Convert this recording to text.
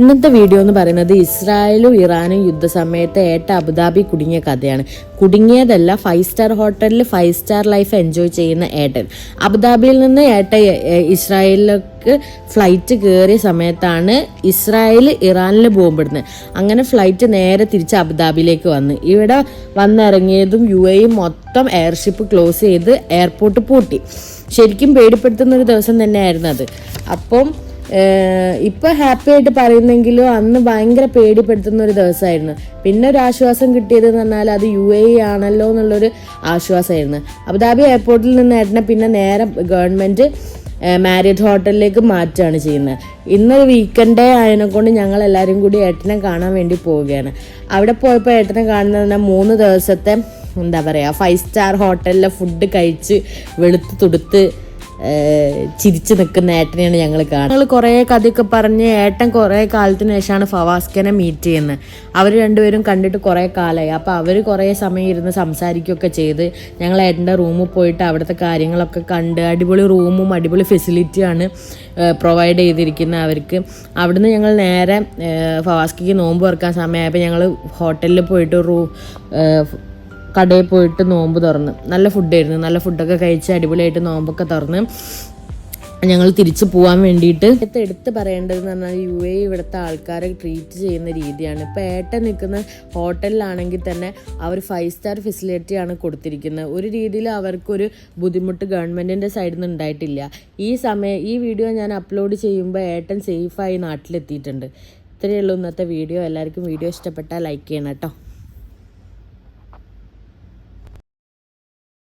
ഇന്നത്തെ വീഡിയോ എന്ന് പറയുന്നത് ഇസ്രായേലും ഇറാനും യുദ്ധസമയത്ത് ഏട്ട അബുദാബി കുടുങ്ങിയ കഥയാണ്. കുടുങ്ങിയതല്ല, 5 സ്റ്റാർ ഹോട്ടലിൽ 5 സ്റ്റാർ ലൈഫ് എൻജോയ് ചെയ്യുന്ന ഏട്ടൻ. അബുദാബിയിൽ നിന്ന് ഏട്ട ഇസ്രായേലിലേക്ക് ഫ്ലൈറ്റ് കയറിയ സമയത്താണ് ഇസ്രായേൽ ഇറാനിൽ ബോംബിടുന്നത്. അങ്ങനെ ഫ്ലൈറ്റ് നേരെ തിരിച്ച് അബുദാബിയിലേക്ക് വന്ന് ഇവിടെ വന്നിറങ്ങിയതും UAE മൊത്തം എയർഷിപ്പ് ക്ലോസ് ചെയ്ത് എയർപോർട്ട് പൂട്ടി. ശരിക്കും പേടിപ്പെടുത്തുന്ന ഒരു ദിവസം തന്നെയായിരുന്നു അത്. അപ്പം ഇപ്പോൾ ഹാപ്പി ആയിട്ട് പറയുന്നെങ്കിലും അന്ന് ഭയങ്കര പേടിപ്പെടുത്തുന്ന ഒരു ദിവസമായിരുന്നു. പിന്നെ ഒരു ആശ്വാസം കിട്ടിയതെന്ന് പറഞ്ഞാൽ അത് UAE ആണല്ലോ എന്നുള്ളൊരു ആശ്വാസമായിരുന്നു. അബുദാബി എയർപോർട്ടിൽ നിന്ന് ഏട്ടനെ പിന്നെ നേരെ ഗവൺമെൻറ് മാരിയറ്റ് ഹോട്ടലിലേക്ക് മാറ്റുകയാണ് ചെയ്യുന്നത്. ഇന്നൊരു വീക്കെൻഡേ ആയതിനെ കൊണ്ട് ഞങ്ങൾ എല്ലാവരും കൂടി ഏട്ടനെ കാണാൻ വേണ്ടി പോവുകയാണ്. അവിടെ പോയപ്പോൾ ഏട്ടനെ കാണുന്നത് 3 ദിവസത്തെ എന്താ പറയുക 5 സ്റ്റാർ ഹോട്ടലിലെ ഫുഡ് കഴിച്ച് വെളുത്ത് തുടുത്ത് ചിരിച്ചു നിൽക്കുന്ന ഏട്ടനെയാണ് ഞങ്ങൾ കാണുന്നത്. ഞങ്ങൾ കുറേ കഥയൊക്കെ പറഞ്ഞ് ഏട്ടൻ കുറേ കാലത്തിന് ശേഷമാണ് ഫവാസ്കനെ മീറ്റ് ചെയ്യുന്നത്. അവർ രണ്ടുപേരും കണ്ടിട്ട് കുറേ കാലമായി. അപ്പോൾ അവർ കുറേ സമയം ഇരുന്ന് സംസാരിക്കുകയൊക്കെ ചെയ്ത് ഞങ്ങൾ ഏട്ടൻ്റെ റൂമിൽ പോയിട്ട് അവിടുത്തെ കാര്യങ്ങളൊക്കെ കണ്ട് അടിപൊളി റൂമും അടിപൊളി ഫെസിലിറ്റിയാണ് പ്രൊവൈഡ് ചെയ്തിരിക്കുന്നത് അവർക്ക്. അവിടുന്ന് ഞങ്ങൾ നേരെ ഫവാസ്കയ്ക്ക് നോമ്പ് തുറക്കാൻ സമയമായപ്പോൾ ഞങ്ങൾ ഹോട്ടലിൽ പോയിട്ട് കടയിൽ പോയിട്ട് നോമ്പ് തുറന്ന് നല്ല ഫുഡായിരുന്നു. നല്ല ഫുഡൊക്കെ കഴിച്ച് അടിപൊളിയായിട്ട് നോമ്പൊക്കെ തുറന്ന് ഞങ്ങൾ തിരിച്ച് പോകാൻ വേണ്ടിയിട്ട് എടുത്ത് പറയേണ്ടതെന്ന് പറഞ്ഞാൽ UAE ഇവിടുത്തെ ആൾക്കാരെ ട്രീറ്റ് ചെയ്യുന്ന രീതിയാണ്. ഇപ്പോൾ ഏട്ടൻ നിൽക്കുന്ന ഹോട്ടലിലാണെങ്കിൽ തന്നെ അവർ 5 സ്റ്റാർ ഫെസിലിറ്റിയാണ് കൊടുത്തിരിക്കുന്നത്. ഒരു രീതിയിൽ അവർക്കൊരു ബുദ്ധിമുട്ട് ഗവൺമെൻറ്റിൻ്റെ സൈഡിൽ നിന്ന് ഉണ്ടായിട്ടില്ല. ഈ വീഡിയോ ഞാൻ അപ്ലോഡ് ചെയ്യുമ്പോൾ ഏട്ടൻ സേഫായി നാട്ടിലെത്തിയിട്ടുണ്ട്. ഇത്രയേ ഉള്ളൂ ഇന്നത്തെ വീഡിയോ. എല്ലാവർക്കും വീഡിയോ ഇഷ്ടപ്പെട്ടാൽ ലൈക്ക് ചെയ്യണം കേട്ടോ.